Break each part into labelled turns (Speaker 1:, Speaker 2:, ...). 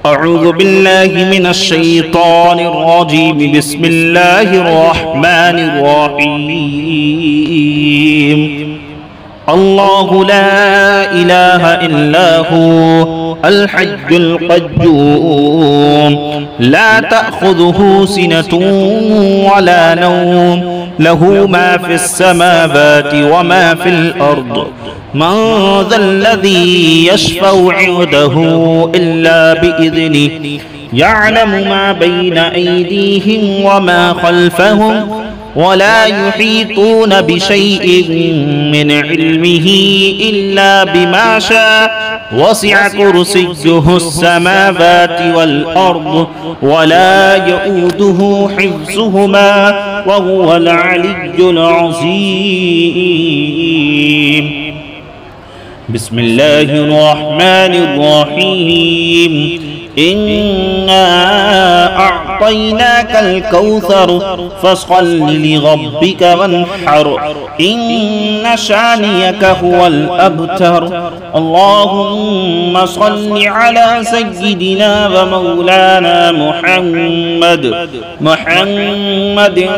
Speaker 1: أعوذ بالله من الشيطان الرجيم. بسم الله الرحمن الرحيم. الله لا إله إلا هو الحي القيوم لا تأخذه سنة ولا نوم له ما في السماوات وما في الأرض من ذا الذي يشفع عنده إلا بإذنه يعلم ما بين أيديهم وما خلفهم ولا يحيطون بشيء من علمه إلا بما شاء وسع كرسيه السماوات والأرض ولا يؤوده حفظهما وهو العلي العظيم. بسم الله الرحمن الرحيم. إنا أعطيناك الكوثر فصل لربك وانحر إن شانيك هو الأبتر. اللهم صل على سيدنا ومولانا محمد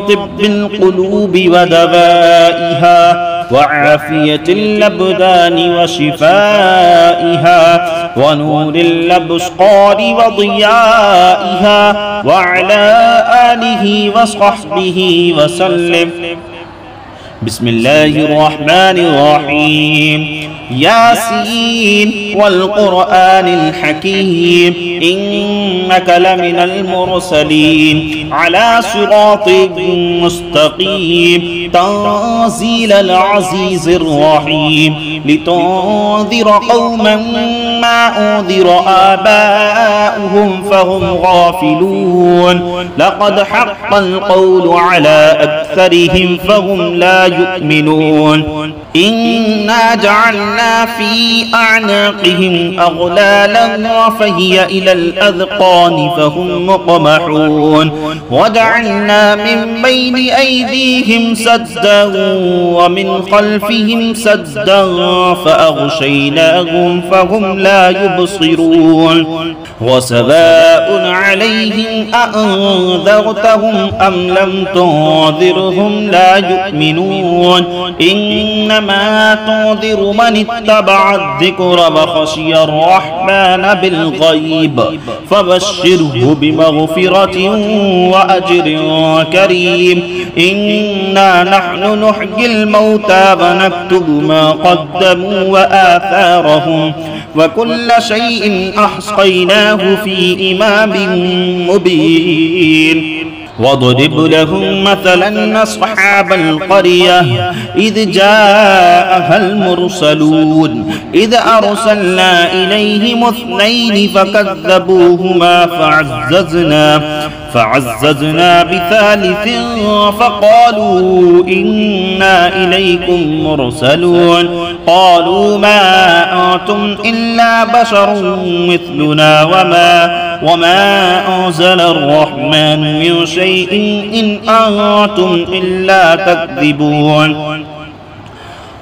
Speaker 1: طب القلوب ودوائها وعافية الأبدان وشفائها ونور الأبصار وضيائها وعلى آله وصحبه وسلم. بسم الله الرحمن الرحيم. ياسين والقرآن الحكيم إنك لمن المرسلين على صراط مستقيم تنزيل العزيز الرحيم لتنذر قوما ما أنذر آباؤهم فهم غافلون لقد حق القول على أكثرهم فهم لا يؤمنون. إنا جعلنا في أعناقهم أغلالا فهي إلى الأذقان فهم مقمحون وجعلنا من بين أيديهم سدا ومن خلفهم سدا فأغشيناهم فهم لا يبصرون. وسواء عليهم أأنذرتهم أم لم تنذرهم لا يؤمنون. إنما تنذر من اتبع الذكر وخشي الرحمن بالغيب فبشره بمغفرة وأجر كريم. إنا نحن نحيي الموتى ونكتب ما قدموا وآثارهم وكل شيء أحصيناه في إمام مبين. واضرب لهم مثلا أصحاب القرية إذ جاءها المرسلون إذ أرسلنا إليهم اثنين فكذبوهما فعززنا بثالث فقالوا إنا إليكم مرسلون. قالوا ما أنتم إلا بشر مثلنا وما أنزل الرحمن من شيء إن أنتم إلا تكذبون.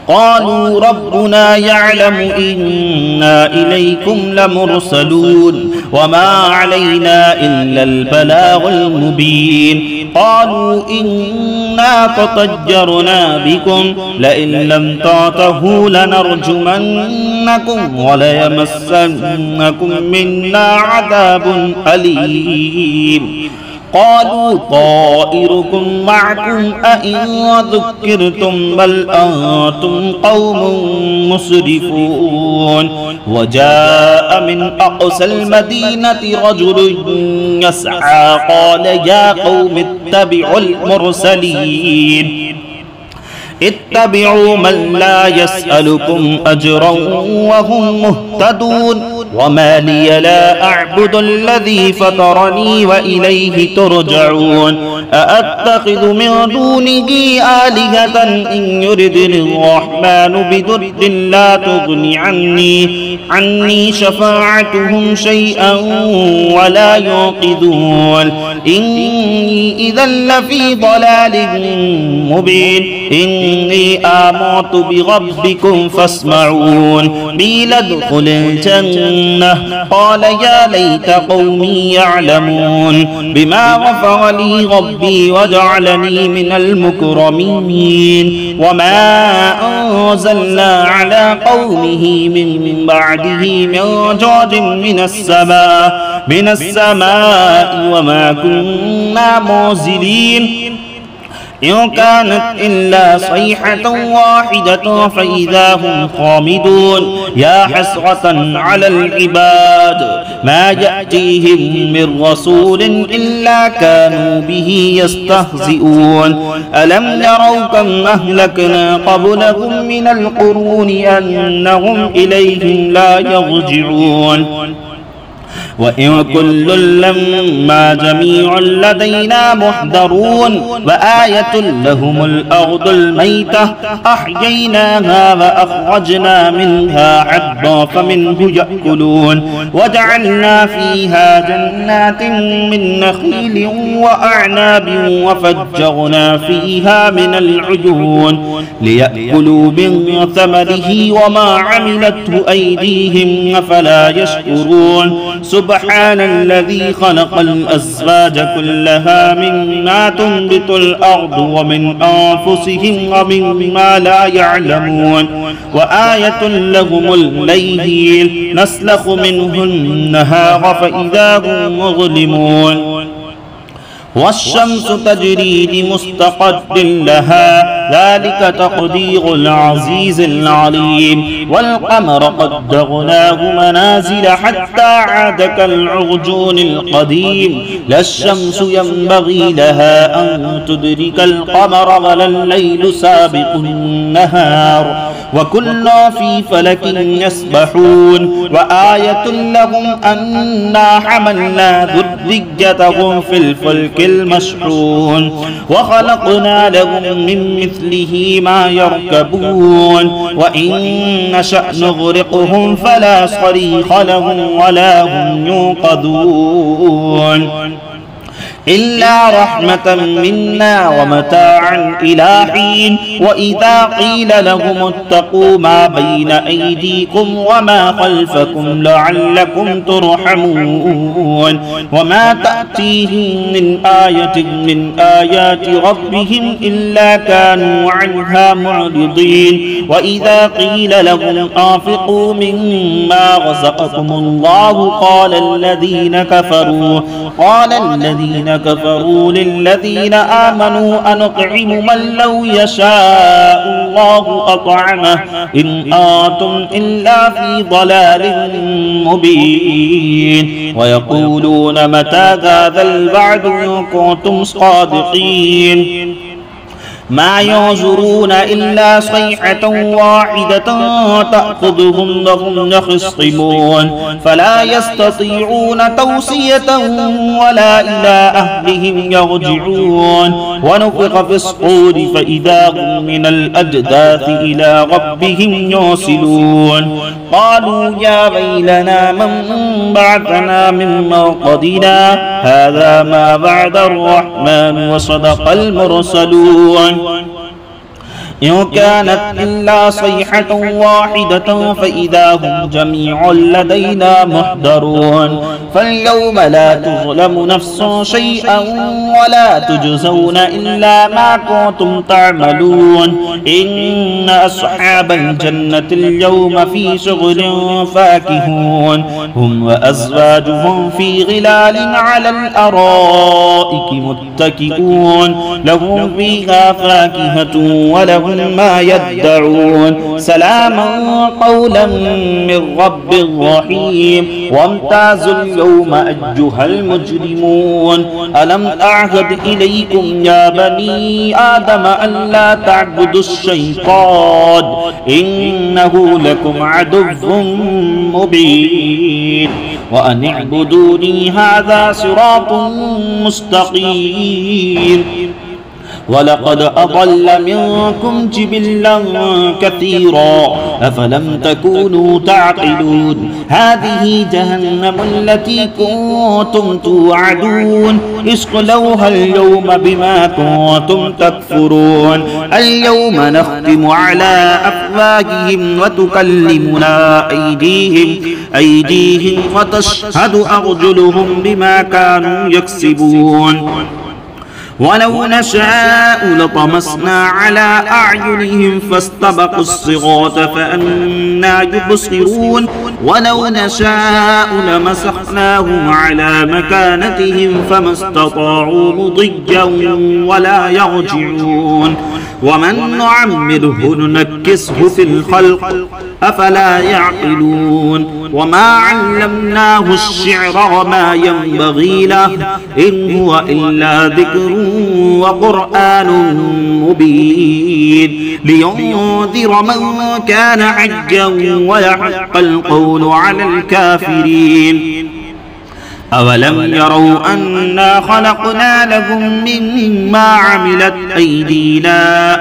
Speaker 1: قالوا ربنا يعلم إنا إليكم لمرسلون وما علينا إلا البلاغ المبين. قالوا إنا تطيرنا بكم لئن لم تعتهوا لنرجمنكم وليمسنكم منا عذاب أليم. قالوا طائركم معكم أئن ذكرتم بل أنتم قوم مسرفون. وجاء من أقصى المدينة رجل يسعى قال يا قوم اتبعوا المرسلين اتبعوا من لا يسألكم أجرا وهم مهتدون. وما لي لا أعبد الذي فطرني وإليه ترجعون. أأتخذ من دونه آلهة إن يردني الرحمن بضر لا تغني عني شفاعتهم شيئا ولا ينقذون. إني إذا لفي ضلال مبين. إني آمنت بربكم فاسمعون. قيل ادخل الجنة الجنة قال يا ليت قومي يعلمون بما غفر لي ربي وجعلني من المكرمين وما أنزلنا على قومه من بعده من جود من السماء وما كنا منزلين إن كانت إلا صيحة واحدة فإذا هم خامدون يا حسرة على العباد ما يأتيهم من رسول إلا كانوا به يستهزئون ألم يروا كم أهلكنا قبلهم من القرون أنهم إليهم لا يرجعون وإن كل لما جميع لدينا محضرون وآية لهم الأرض الميتة أحييناها وأخرجنا منها حبا فمنه يأكلون وجعلنا فيها جنات من نخيل وأعناب وفجرنا فيها من العيون ليأكلوا من ثمره وما عملته أيديهم أفلا يشكرون سبحان الذي خلق الأزواج كلها مما تنبت الأرض ومن أنفسهم ومما لا يعلمون وآية لهم الليل نسلخ منه النهار فإذا هم مظلمون والشمس تجري لمستقر لها ذلك تقدير العزيز العليم والقمر قدرناه منازل حتى عاد كالعرجون القديم لا الشمس ينبغي لها أن تدرك القمر ولا الليل سابق النهار وكل في فلك يسبحون وآية لهم أنا حملنا ذريتهم في الفلك المشحون وخلقنا لهم من مثله ما يركبون وإن نشأ نغرقهم فلا صريخ لهم ولا هم ينقذون إلا رحمة منا ومتاعا إلى حين وإذا قيل لهم اتقوا ما بين أيديكم وما خلفكم لعلكم ترحمون وما تأتيهم من آية من آيات ربهم إلا كانوا عنها معرضين وإذا قيل لهم أنفقوا مما رزقكم الله قال الذين كفروا للذين آمنوا أنطعم من لو يشاء الله أطعمه إن أنتم إلا في ضلال مبين ويقولون متى هذا الوعد إن كنتم صادقين ما ينظرون إلا صيحة واحدة تأخذهم وهم يخصمون فلا يستطيعون توصية ولا إلى أهلهم يرجعون ونفخ في الصور فإذا هم من الأجداث إلى ربهم يوصلون قالوا يا ويلنا من بعثنا من مرقدنا هذا ما بعد الرحمن وصدق المرسلون إن كانت إلا صيحة واحدة فإذا هم جميع لدينا محضرون فاليوم لا تظلم نفس شيئا ولا تجزون إلا ما كنتم تعملون إن أصحاب الجنة اليوم في شغل فاكهون هم وأزواجهم في غلال على الأرائك متكئون لهم فيها فاكهة ولهم ما يدعون سلاما قولا من رب رحيم وامتازوا اليوم أيها المجرمون ألم أعهد إليكم يا بني آدم ألا تعبدوا الشيطان إنه لكم عدو مبين وأن اعبدوني هذا صراط مستقيم ولقد أضل منكم جبلا كثيرا أفلم تكونوا تعقلون هذه جهنم التي كنتم توعدون اصلوها اليوم بما كنتم تكفرون اليوم نختم على أفواههم وتكلمنا أيديهم وتشهد أرجلهم بما كانوا يكسبون ولو نشاء لطمسنا على أعينهم فاستبقوا الصراط فأنى يبصرون ولو نشاء لمسخناهم على مكانتهم فما استطاعوا مضيا ولا يرجعون ومن نعمره ننكسه في الخلق أفلا يعقلون وما علمناه الشعر وما ينبغي له إن هو إلا ذكر وقرآن مبين لينذر من كان حيا ويحق القول على الكافرين أولم يروا أنا خلقنا لهم مما عملت أيدينا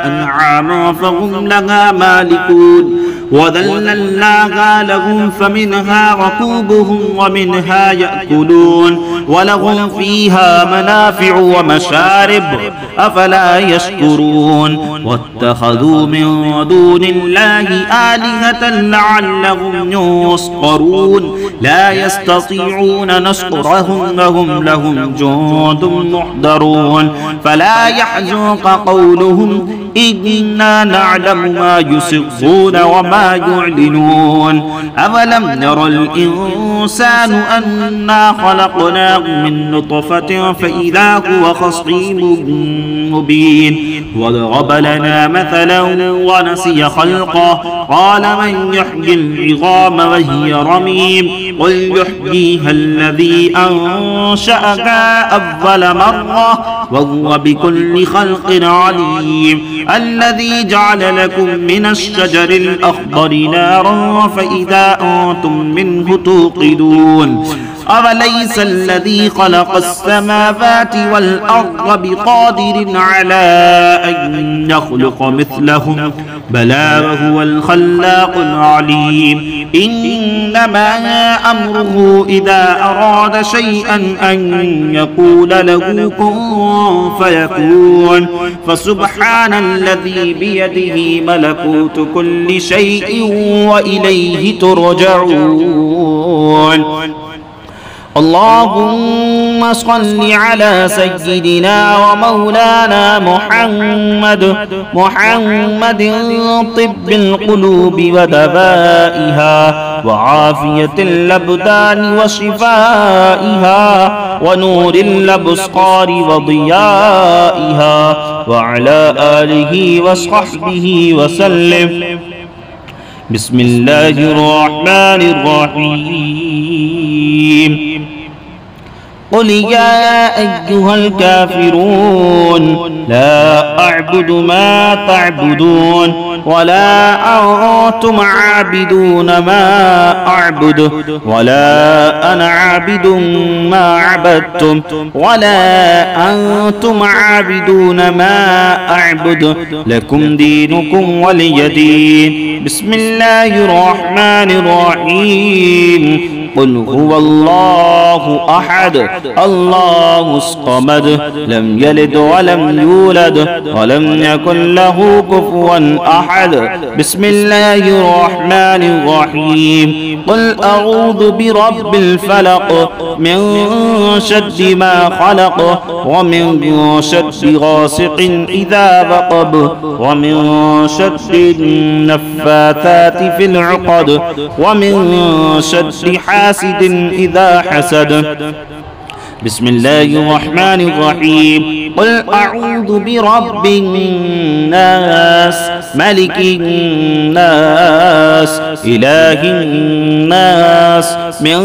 Speaker 1: أنعاما فهم لها مالكون وذللناها لهم فمنها ركوبهم ومنها يأكلون ولهم فيها منافع ومشارب أفلا يشكرون واتخذوا من دون الله آلهة لعلهم ينصرون لا يستطيعون نصرهم وهم لهم جند محضرون فلا يحزنك قولهم إنا نعلم ما يسرون وما يعلنون أولم ير الإنسان أنا خلقناه من نطفة فإذا هو خصيم مبين وضرب لنا مثلا ونسي خلقه قال من يحيي العظام وهي رميم قل يحييها الذي أنشأها أول مرة وهو بكل خلق عليم الذي جعل لكم من الشجر الأخضر نارا فإذا أنتم منه توقدون أوليس الذي خلق السماوات والأرض بقادر على أن يخلق مثلهم بلى وهو الخلاق العليم إنما أمره إذا أراد شيئا أن يقول له كن فيكون فسبحان الذي بيده ملكوت كل شيء وإليه ترجعون اللهم صل على سيدنا ومولانا محمد طب القلوب ودوائها وعافية الأبدان وشفائها ونور الأبصار وضيائها وعلى آله وصحبه وسلم بسم الله الرحمن الرحيم قل يا أيها الكافرون لا أعبد ما تعبدون ولا أنتم عابدون ما أعبد ولا أنا عابد ما عبدتم ولا أنتم عابدون ما أعبد لكم دينكم ولي دين بسم الله الرحمن الرحيم قل هو الله أحد الله الصمد لم يلد ولم يولد ولم يكن له كفوا أحد بسم الله الرحمن الرحيم قل أعوذ برب الفلق من شر ما خلق ومن شر غاسق إذا وقب ومن شر النفاثات في العقد ومن شر حاسد إذا حسد بسم الله الرحمن الرحيم قل أعوذ برب الناس ملك الناس إله الناس من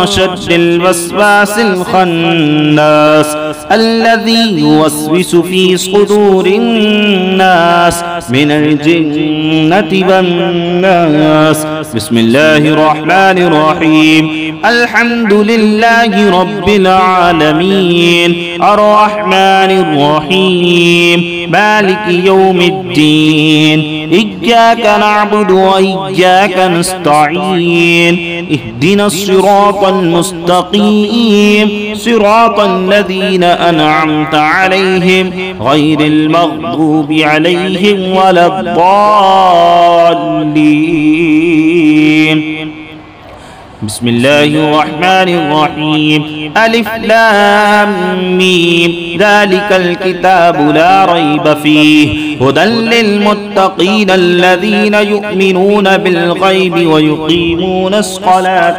Speaker 1: شر الوسواس الخناس الذي يوسوس في صدور الناس من الجنة والناس بسم الله الرحمن الرحيم الحمد لله رب العالمين الرحمن الرحمن الرحيم مالك يوم الدين إياك نعبد وإياك نستعين اهدنا الصراط المستقيم صراط الذين أنعمت عليهم غير المغضوب عليهم ولا الضالين. بسم الله الرحمن الرحيم ألف لام ميم ذلك الكتاب لا ريب فيه هدى للمتقين الذين يؤمنون بالغيب ويقيمون الصلاة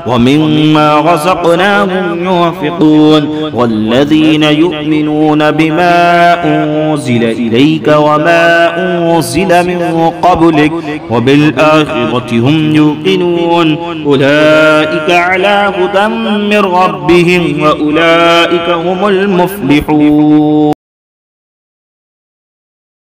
Speaker 1: ومما رزقناهم ينفقون والذين يؤمنون بما أنزل إليك وما أنزل من قبلك وبالآخرة هم يوقنون أولئك على هدى من ربهم وأولئك هم المفلحون.